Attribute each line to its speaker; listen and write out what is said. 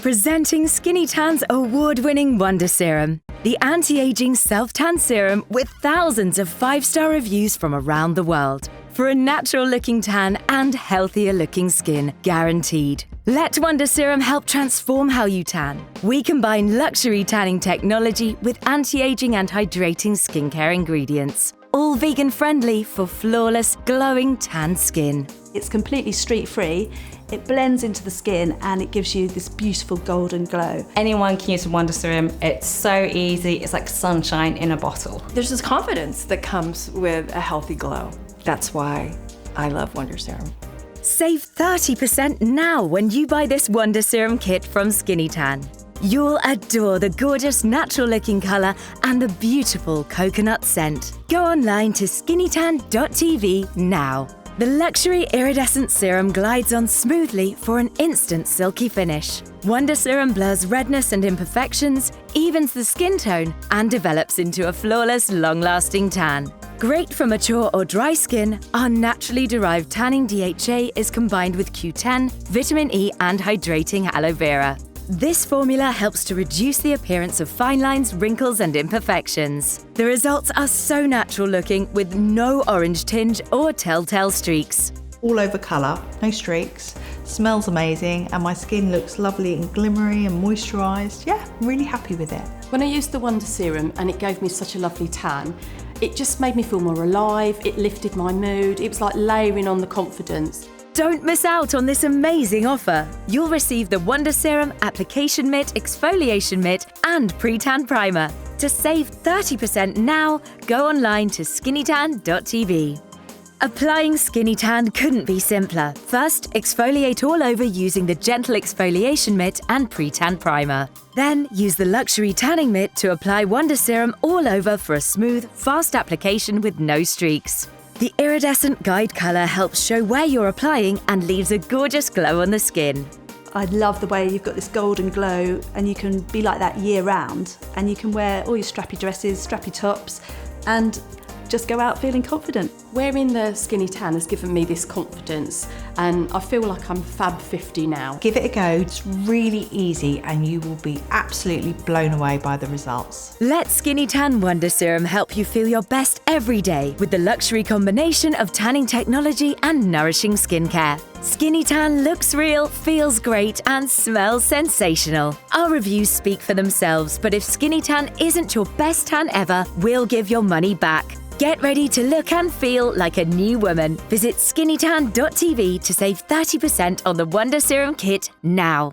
Speaker 1: Presenting Skinny Tan's award-winning Wonder Serum, the anti-aging self-tan serum with thousands of 5-star reviews from around the world. For a natural-looking tan and healthier-looking skin, guaranteed. Let Wonder Serum help transform how you tan. We combine luxury tanning technology with anti-aging and hydrating skincare ingredients. All vegan-friendly for flawless, glowing tan skin.
Speaker 2: It's completely street-free, it blends into the skin and it gives you this beautiful golden glow.
Speaker 3: Anyone can use Wonder Serum. It's so easy, it's like sunshine in a bottle.
Speaker 4: There's this confidence that comes with a healthy glow. That's why I love Wonder Serum.
Speaker 1: Save 30% now when you buy this Wonder Serum kit from Skinny Tan. You'll adore the gorgeous natural-looking colour and the beautiful coconut scent. Go online to skinnytan.tv now. The luxury iridescent serum glides on smoothly for an instant silky finish. Wonder Serum blurs redness and imperfections, evens the skin tone, and develops into a flawless, long-lasting tan. Great for mature or dry skin, our naturally derived tanning DHA is combined with Q10, vitamin E, and hydrating aloe vera. This formula helps to reduce the appearance of fine lines, wrinkles, and imperfections. The results are so natural looking with no orange tinge or telltale streaks.
Speaker 5: All over colour, no streaks, smells amazing, and my skin looks lovely and glimmery and moisturised. Yeah, I'm really happy with it.
Speaker 4: When I used the Wonder Serum and it gave me such a lovely tan, it just made me feel more alive, it lifted my mood, it was like layering on the confidence.
Speaker 1: Don't miss out on this amazing offer. You'll receive the Wonder Serum Application Mitt, Exfoliation Mitt, and Pre-Tan Primer. To save 30% now, go online to skinnytan.tv. Applying Skinny Tan couldn't be simpler. First, exfoliate all over using the Gentle Exfoliation Mitt and Pre-Tan Primer. Then, use the Luxury Tanning Mitt to apply Wonder Serum all over for a smooth, fast application with no streaks. The iridescent guide colour helps show where you're applying and leaves a gorgeous glow on the skin.
Speaker 2: I love the way you've got this golden glow and you can be like that year round and you can wear all your strappy dresses, strappy tops and just go out feeling confident.
Speaker 4: Wearing the Skinny Tan has given me this confidence and I feel like I'm Fab 50 now.
Speaker 5: Give it a go, it's really easy and you will be absolutely blown away by the results.
Speaker 1: Let Skinny Tan Wonder Serum help you feel your best every day with the luxury combination of tanning technology and nourishing skincare. Skinny Tan looks real, feels great, and smells sensational. Our reviews speak for themselves, but if Skinny Tan isn't your best tan ever, we'll give your money back. Get ready to look and feel like a new woman. Visit skinnytan.tv to save 30% on the Wonder Serum kit now.